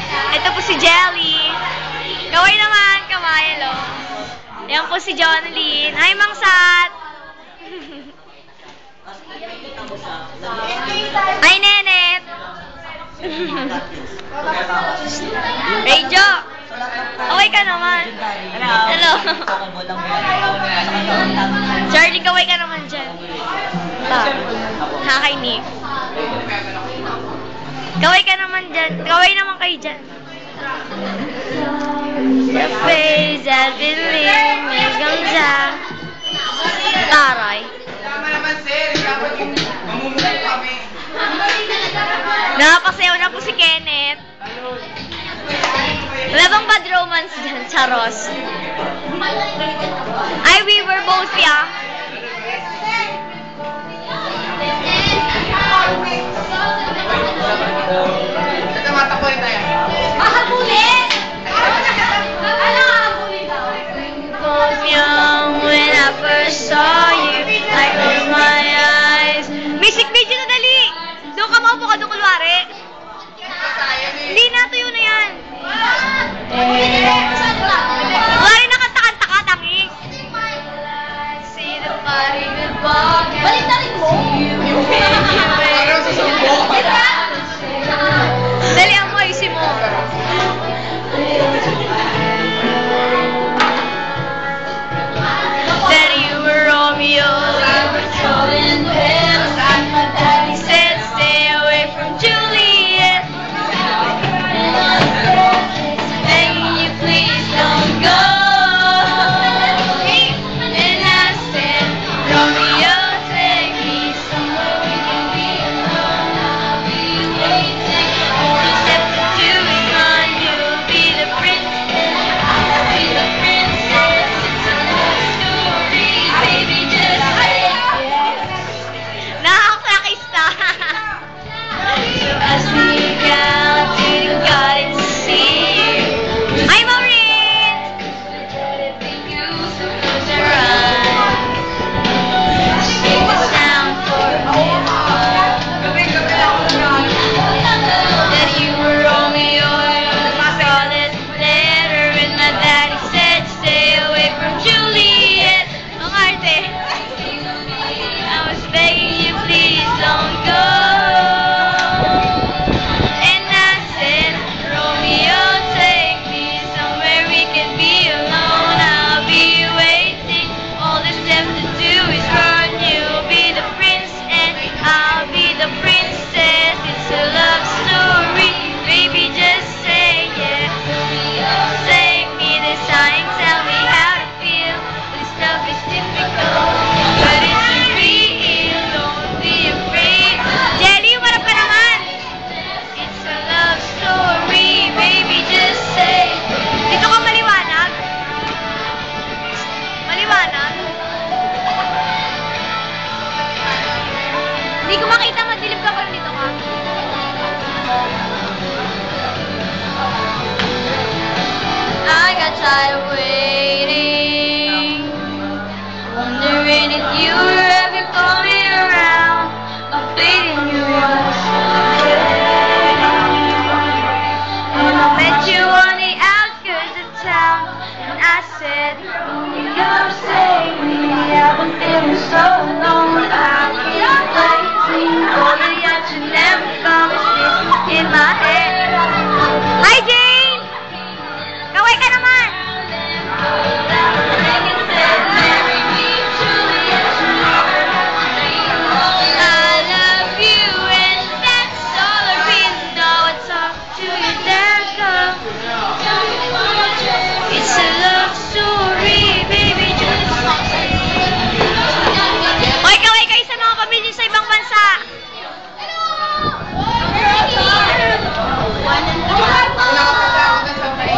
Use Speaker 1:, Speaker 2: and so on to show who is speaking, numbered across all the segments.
Speaker 1: Ito po si Jelly. Kaway naman, kaway, hello. Yan po si Jonalyn. Hi, Mang Sat. Hi, Nenet. Radio. Kaway ka naman. Hello. Charlie, kaway ka naman dyan. Nakakainig. Kaway ka naman dyan. Kaway naman kayo dyan. Your face has been leaving me ganda. Taray. Napasayaw na po si Kenneth. Wala bang bad romance dyan, Charos? Ay, we were both young.
Speaker 2: Tumatakboy tayo.
Speaker 1: Mahabulin! Young when I first saw you, I closed my eyes. Music video na dali! Doon ka maupo ka, doon kulwari. Hindi na, tuyo na yan. Kulwari na kanta-kanta ka, tangi. Balik na rin mo. Dali ang mo, ayusin mo. That you were Romeo, you were trolling him. My daddy said stay away from Juliet. Begging you please don't go. And I said, Romeo, take me somewhere we can be alone. I'll be waiting. All you have to do is run. You'll be the princess. I'll be the princess. It's a love story, baby. Just say yes. Nakakakista. So as we got to the garden to see you. Hi, Maureen! So close your eyes. Sing the sound for me. That you were Romeo, I saw this letter and my daddy said stay away from Juliet. Ang arte. I was begging you please don't go. And I said, Romeo, take me somewhere we can be alone. I'll be waiting. All that's left to do is run. You'll be the prince and I'll be the princess. It's a love story, baby. Just say yeah. Save me this time, tell me how to feel. This love is difficult, but it's real. Don't be afraid. Jelly, warap ka naman. It's a love story, baby. Just say. Dito ka maliwanag. Maliwanag. Hindi ko makita, madilim ka pa rin dito ka. I got tired of waiting, wondering if you were ever coming around. I'm fading you once again. When I met you on the outskirts of town, and I said, come save me, I've been feeling so alone. I keep waiting for you, yet you never come. It's in my head. Hi, Jane! Kaway ka naman! I love you and that's all I really know. I talk to you, there come. It's a love story, baby. Hoy, kaway kayo sa mga pamilya sa ibang bansa.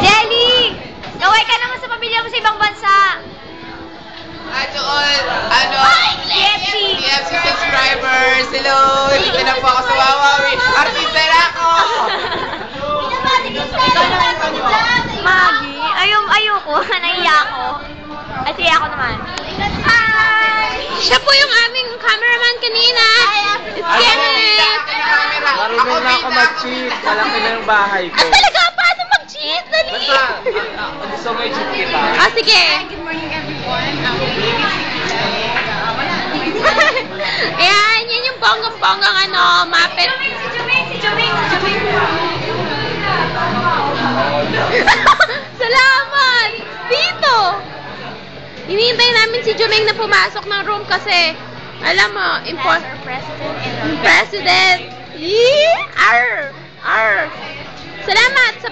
Speaker 1: Jelly! Kaway ka naman sa pamilya mo sa ibang bansa.
Speaker 2: To all, TFC subscribers, hello! Dito na po ako sa Wawawi. Artista na ako!
Speaker 1: Maggie, ayoko. Naiya ako. At siya ako naman. Hi! Siya po yung aming cameraman kanina. It's Kenneth.
Speaker 3: Marunong na ako mag-cheat. Malaki na yung bahay ko.
Speaker 1: Talaga pa?
Speaker 3: cheese! Dali!
Speaker 4: Gusto mo i-cheat kita?
Speaker 3: Ah, sige.
Speaker 1: Good morning, everyone.
Speaker 3: Ayan, yan yung bonggang-bonggang ano, Muppet.
Speaker 1: Si Joming.
Speaker 3: Salamat! Dito! Hinihintay namin si Jomeng na pumasok ng room kasi, alam mo, President! Yee! Arr! Arr! Salamat sa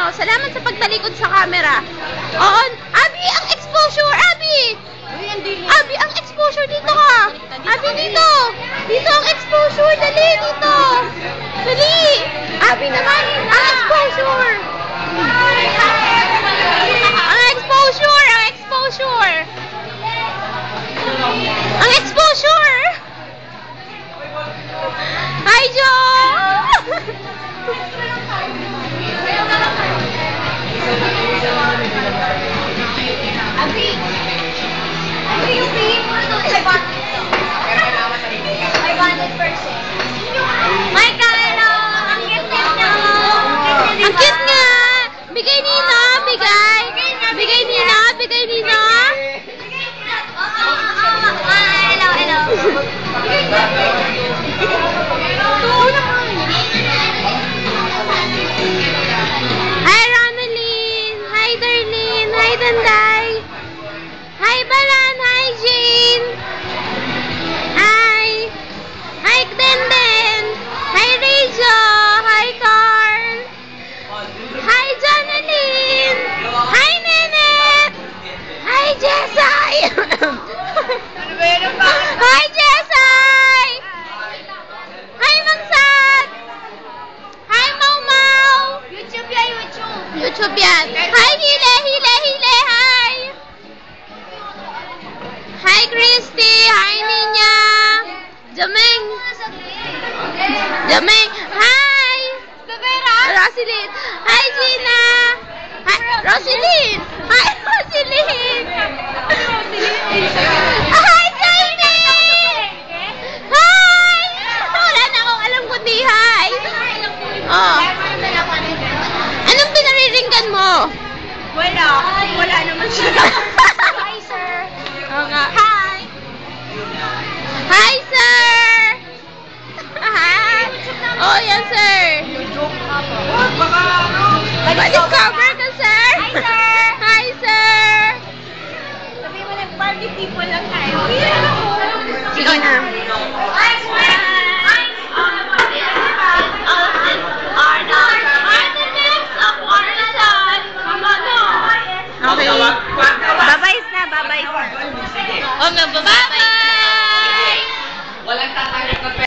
Speaker 3: salamat sa pagtalikod sa camera. Oo, Abby, ang exposure! Abby! Abby, ang exposure dito ka! Abby, dito! Dito ang exposure! Dali, dito! Dali! Abby naman! Ang exposure! Ang exposure! Ang exposure! Ang exposure! Hi, Joe!
Speaker 1: Yung pay mo ito, 500. 500%. My Carlo! Ang cute nyo!
Speaker 3: Ang cute nga! Bigay Nina! Bigay! Bigay Nina! Bigay Nina!
Speaker 1: Hello.
Speaker 3: Hi, Ronaldine! Hi, Darlene! Hi, Danday! Hi, Balan! Hi, Jane! Hi! Hi, Denden! Hi, Rejo! Hi, Carl! Hi, Jonaline! Hi, Nenet! Hi, Jessay! Hi, Jessay! Hi, Mangsat! Hi, Mau Mau!
Speaker 1: YouTube yan, YouTube.
Speaker 3: YouTube yan. Hi, Hile! Hi! Hi, Christy! Hi, Ninya! Jameng! Hi! Roselyn! Hi, Gina! Hi, Roselyn! Hi, Roselyn! Hi, Jamie! Hi! Wala na akong alam kundi hi! Oh. Anong pinariringgan mo?
Speaker 1: Wala naman siya. Hi, sir.
Speaker 3: Oo nga.
Speaker 1: Hi.
Speaker 3: Hi, sir! Hi! Oh, yan, sir! Ma-discover ka, sir!
Speaker 1: Hi, sir!
Speaker 3: Hi, sir!
Speaker 1: Sabi mo lang, party people lang tayo.
Speaker 3: Sige na.
Speaker 1: Hi, sir!
Speaker 3: Okay.
Speaker 1: Babays na.
Speaker 3: Oh, bye-bye!
Speaker 2: Walang tatanggal